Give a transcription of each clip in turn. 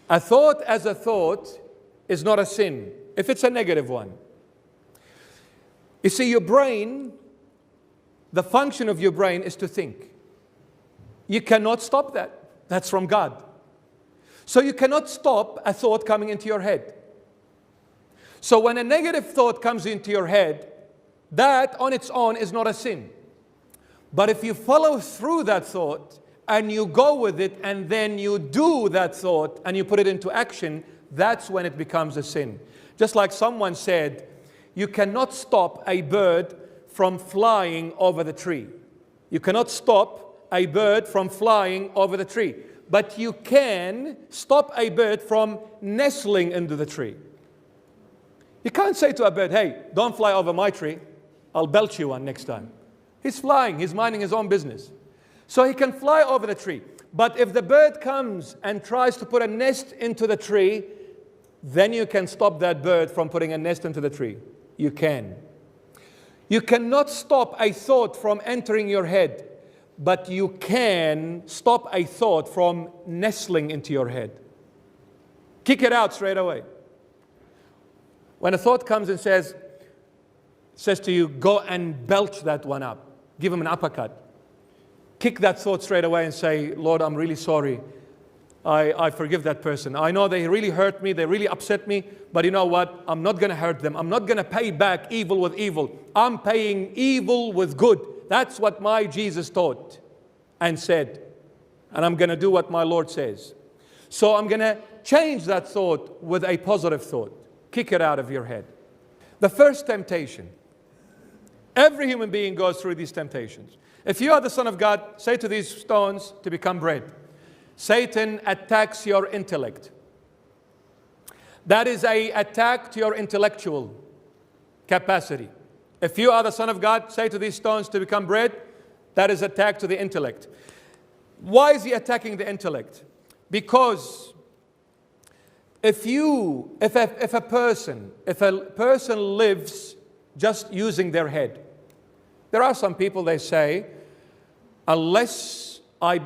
A thought as a thought is not a sin if it's a negative one. You see, your brain, the function of your brain is to think. You cannot stop that. That's from God. So you cannot stop a thought coming into your head. So when a negative thought comes into your head, that on its own is not a sin. But if you follow through that thought and you go with it and then you do that thought and you put it into action, that's when it becomes a sin. Just like someone said, you cannot stop a bird from flying over the tree. You cannot stop a bird from flying over the tree. But you can stop a bird from nestling into the tree. You can't say to a bird, hey, don't fly over my tree. I'll belch you one next time. He's flying. He's minding his own business. So he can fly over the tree. But if the bird comes and tries to put a nest into the tree, then you can stop that bird from putting a nest into the tree. You can. You cannot stop a thought from entering your head, but you can stop a thought from nestling into your head. Kick it out straight away. When a thought comes and says to you, go and belch that one up. Give him an uppercut. Kick that thought straight away and say, Lord, I'm really sorry. I forgive that person. I know they really hurt me. They really upset me. But you know what? I'm not going to hurt them. I'm not going to pay back evil with evil. I'm paying evil with good. That's what my Jesus taught and said. And I'm going to do what my Lord says. So I'm going to change that thought with a positive thought. Kick it out of your head. The first temptation. Every human being goes through these temptations. If you are the Son of God, say to these stones to become bread. Satan attacks your intellect. That is an attack to your intellectual capacity. If you are the Son of God, say to these stones to become bread. That is attack to the intellect. Why is he attacking the intellect? Because if a person lives just using their head, there are some people, they say, unless I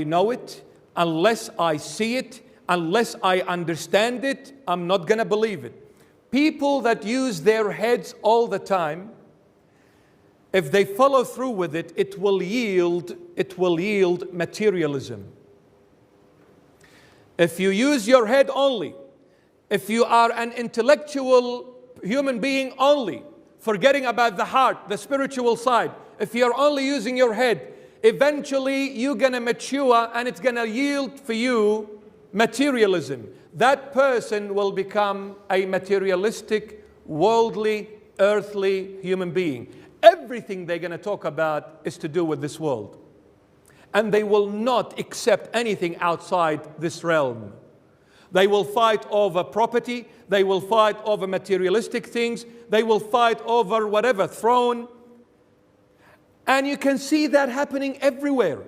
know it, unless I see it, unless I understand it, I'm not going to believe it. People that use their heads all the time, if they follow through with it, it will yield materialism. If you use your head only, if you are an intellectual human being only, forgetting about the heart, the spiritual side, if you're only using your head, eventually you're going to mature and it's going to yield for you materialism. That person will become a materialistic, worldly, earthly human being. Everything they're going to talk about is to do with this world. And they will not accept anything outside this realm. They will fight over property. They will fight over materialistic things. They will fight over whatever, throne. And you can see that happening everywhere.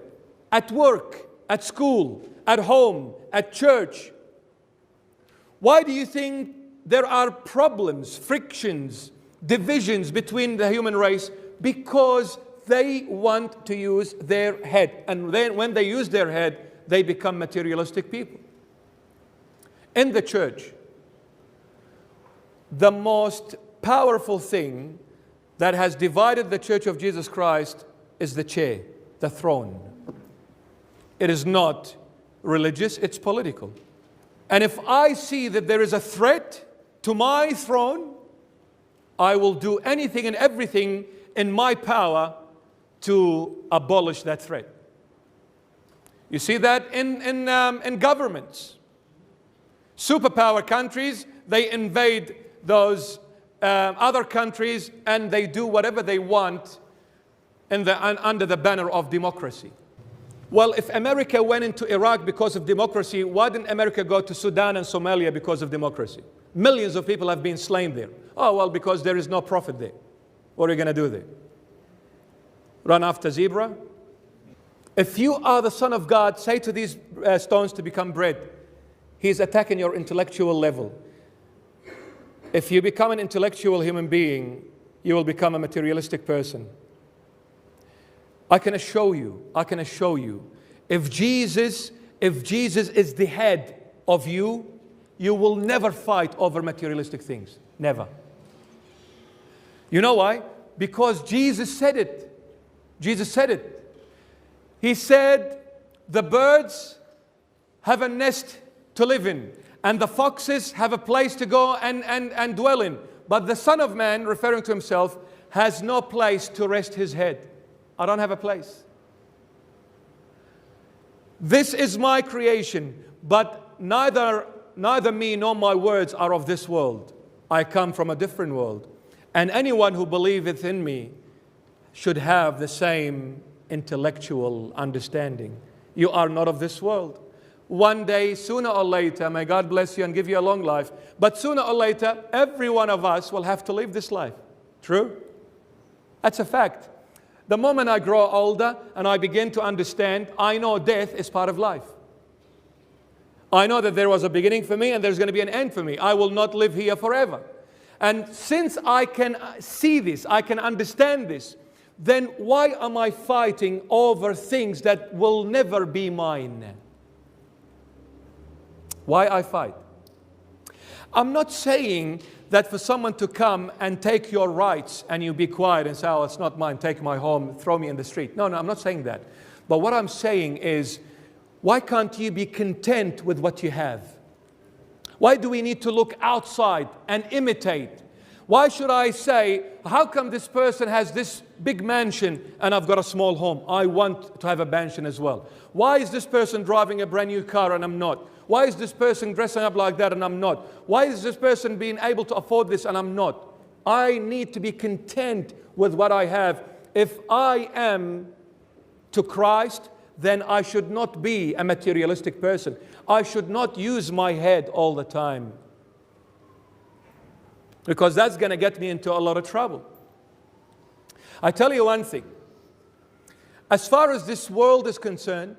At work, at school, at home, at church. Why do you think there are problems, frictions, divisions between the human race? Because they want to use their head. And then when they use their head, they become materialistic people. In the church, the most powerful thing that has divided the Church of Jesus Christ is the chair, the throne. It is not religious, it's political. And if I see that there is a threat to my throne, I will do anything and everything in my power to abolish that threat. You see that in governments. Superpower countries, they invade those other countries and they do whatever they want under the banner of democracy. Well, if America went into Iraq because of democracy, why didn't America go to Sudan and Somalia because of democracy? Millions of people have been slain there. Oh, well, because there is no profit there. What are you going to do there? Run after zebra? If you are the Son of God, say to these stones to become bread. He's attacking your intellectual level. If you become an intellectual human being, you will become a materialistic person. I can assure you, if Jesus is the head of you, you will never fight over materialistic things. Never. You know why? Because Jesus said it. Jesus said it. He said, the birds have a nest to live in, and the foxes have a place to go and dwell in. But the Son of Man, referring to himself, has no place to rest his head. I don't have a place. This is my creation, but neither me nor my words are of this world. I come from a different world. And anyone who believeth in me should have the same intellectual understanding. You are not of this world. One day, sooner or later, may God bless you and give you a long life, but sooner or later, every one of us will have to live this life. True? That's a fact. The moment I grow older and I begin to understand, I know death is part of life. I know that there was a beginning for me and there's going to be an end for me. I will not live here forever. And since I can see this, I can understand this, then why am I fighting over things that will never be mine? Why I fight? I'm not saying that for someone to come and take your rights and you be quiet and say, oh, it's not mine, take my home, throw me in the street. No, I'm not saying that. But what I'm saying is, why can't you be content with what you have? Why do we need to look outside and imitate? Why should I say, how come this person has this big mansion and I've got a small home? I want to have a mansion as well. Why is this person driving a brand new car and I'm not? Why is this person dressing up like that and I'm not? Why is this person being able to afford this and I'm not? I need to be content with what I have. If I am to Christ, then I should not be a materialistic person. I should not use my head all the time, because that's going to get me into a lot of trouble. I tell you one thing. As far as this world is concerned,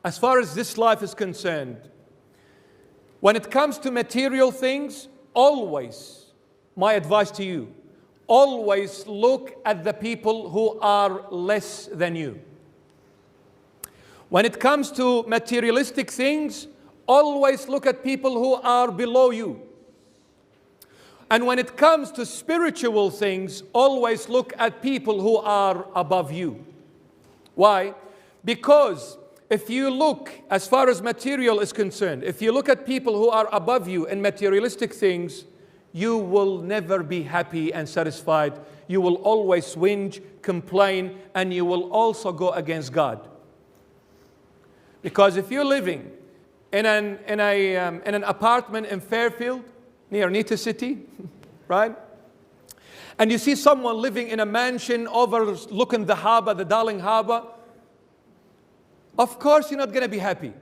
as far as this life is concerned, when it comes to material things, always, my advice to you, always look at the people who are less than you. When it comes to materialistic things, always look at people who are below you. And when it comes to spiritual things, always look at people who are above you. Why? Because if you look, as far as material is concerned, if you look at people who are above you in materialistic things, you will never be happy and satisfied. You will always whinge, complain, and you will also go against God. Because if you're living in an apartment in Fairfield, near Nita City, right? And you see someone living in a mansion overlooking the harbor, the Darling Harbor, of course you're not going to be happy.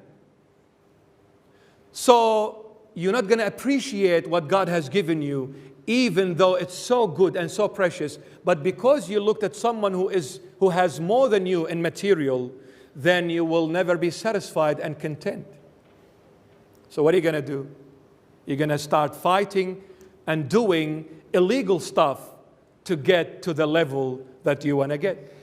So you're not going to appreciate what God has given you, even though it's so good and so precious. But because you looked at someone who has more than you in material, then you will never be satisfied and content. So what are you going to do? You're going to start fighting and doing illegal stuff to get to the level that you want to get.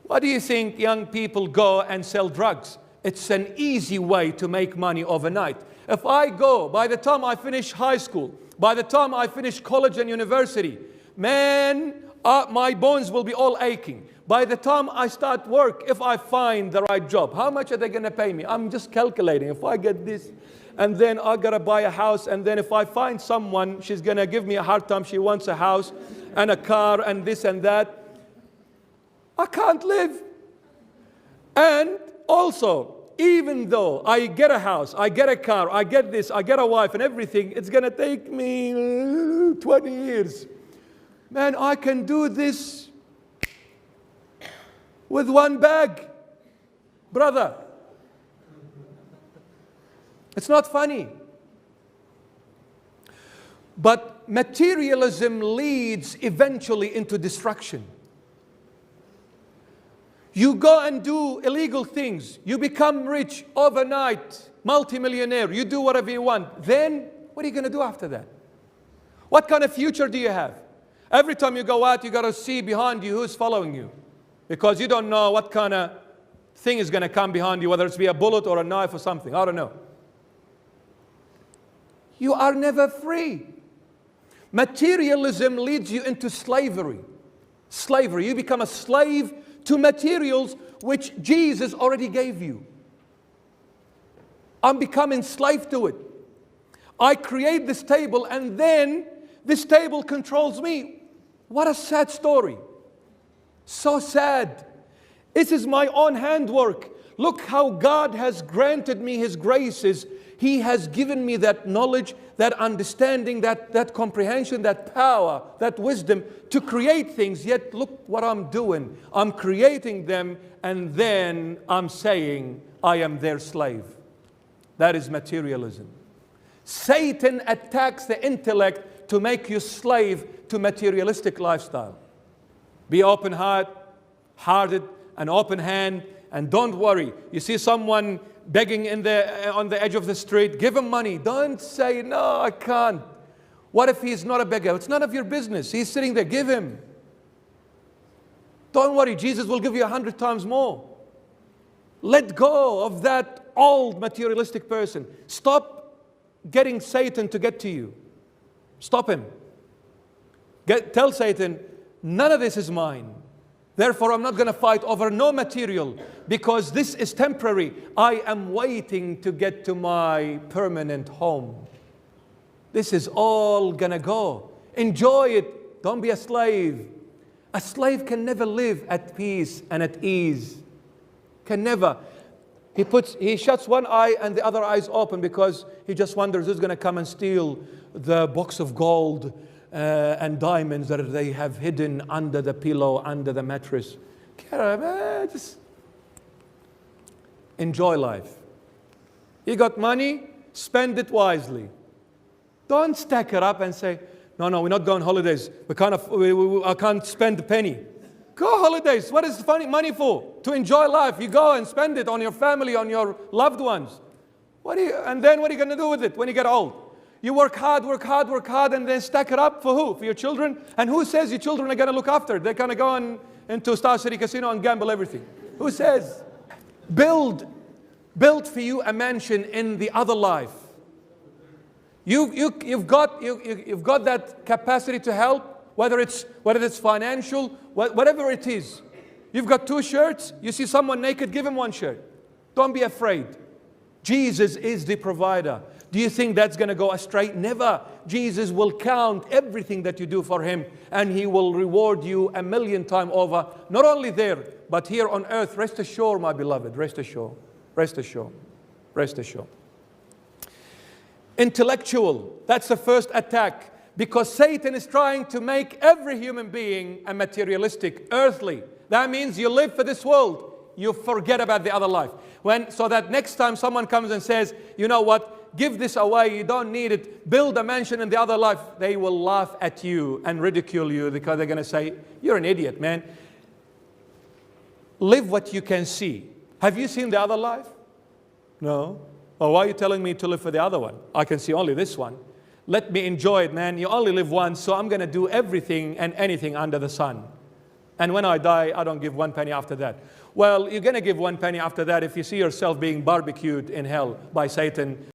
Why do you think young people go and sell drugs? It's an easy way to make money overnight. If I go, by the time I finish high school, by the time I finish college and university, man, my bones will be all aching. By the time I start work, if I find the right job, how much are they going to pay me? I'm just calculating. If I get this, and then I got to buy a house, and then if I find someone, she's going to give me a hard time. She wants a house and a car and this and that. I can't live. And also, even though I get a house, I get a car, I get this, I get a wife and everything, it's going to take me 20 years. Man, I can do this with one bag. Brother, it's not funny. But materialism leads eventually into destruction. You go and do illegal things. You become rich overnight, multimillionaire. You do whatever you want. Then, what are you going to do after that? What kind of future do you have? Every time you go out, you got to see behind you who's following you. Because you don't know what kind of thing is going to come behind you, whether it's be a bullet or a knife or something. I don't know. you are never free. Materialism leads you into slavery. Slavery. You become a slave to materials which Jesus already gave you. I'm becoming enslaved to it. I create this table and then this table controls me. What a sad story. So sad. This is my own handwork. Look how God has granted me His graces. He has given me that knowledge, that understanding, that comprehension, that power, that wisdom to create things. Yet look what I'm doing. I'm creating them and then I'm saying I am their slave. That is materialism. Satan attacks the intellect to make you slave to materialistic lifestyle. Be open-hearted, an open hand, and don't worry. You see someone begging on the edge of the street, give him money. Don't say, no, I can't. What if he's not a beggar? It's none of your business. He's sitting there, give him. Don't worry, Jesus will give you 100 times more. Let go of that old materialistic person. Stop getting Satan to get to you. Stop him. Tell Satan, none of this is mine. Therefore, I'm not going to fight over no material because this is temporary. I am waiting to get to my permanent home. This is all going to go. Enjoy it. Don't be a slave. A slave can never live at peace and at ease. Can never. He shuts one eye and the other eye is open because he just wonders who's going to come and steal the box of gold and diamonds that they have hidden under the pillow, under the mattress. Just enjoy life. You got money, spend it wisely. Don't stack it up and say, no, we're not going holidays. I can't spend a penny. Go holidays. What is money for? To enjoy life. You go and spend it on your family, on your loved ones. And then what are you going to do with it when you get old? You work hard, and then stack it up for who? For your children? And who says your children are going to look after it? They're going to go into Star City Casino and gamble everything. Who says? Build for you a mansion in the other life. You've got that capacity to help, whether it's financial, whatever it is. You've got 2 shirts. You see someone naked, give him 1 shirt. Don't be afraid. Jesus is the provider. Do you think that's going to go astray? Never. Jesus will count everything that you do for Him and He will reward you 1,000,000 times over. Not only there, but here on earth. Rest assured, my beloved. Rest assured. Rest assured. Rest assured. Intellectual. That's the first attack. Because Satan is trying to make every human being a materialistic, earthly. That means you live for this world. You forget about the other life. So that next time someone comes and says, you know what? Give this away, you don't need it. Build a mansion in the other life. They will laugh at you and ridicule you because they're going to say, you're an idiot, man. Live what you can see. Have you seen the other life? No. Oh, why are you telling me to live for the other one? I can see only this one. Let me enjoy it, man. You only live once, so I'm going to do everything and anything under the sun. And when I die, I don't give 1 penny after that. Well, you're going to give 1 penny after that if you see yourself being barbecued in hell by Satan.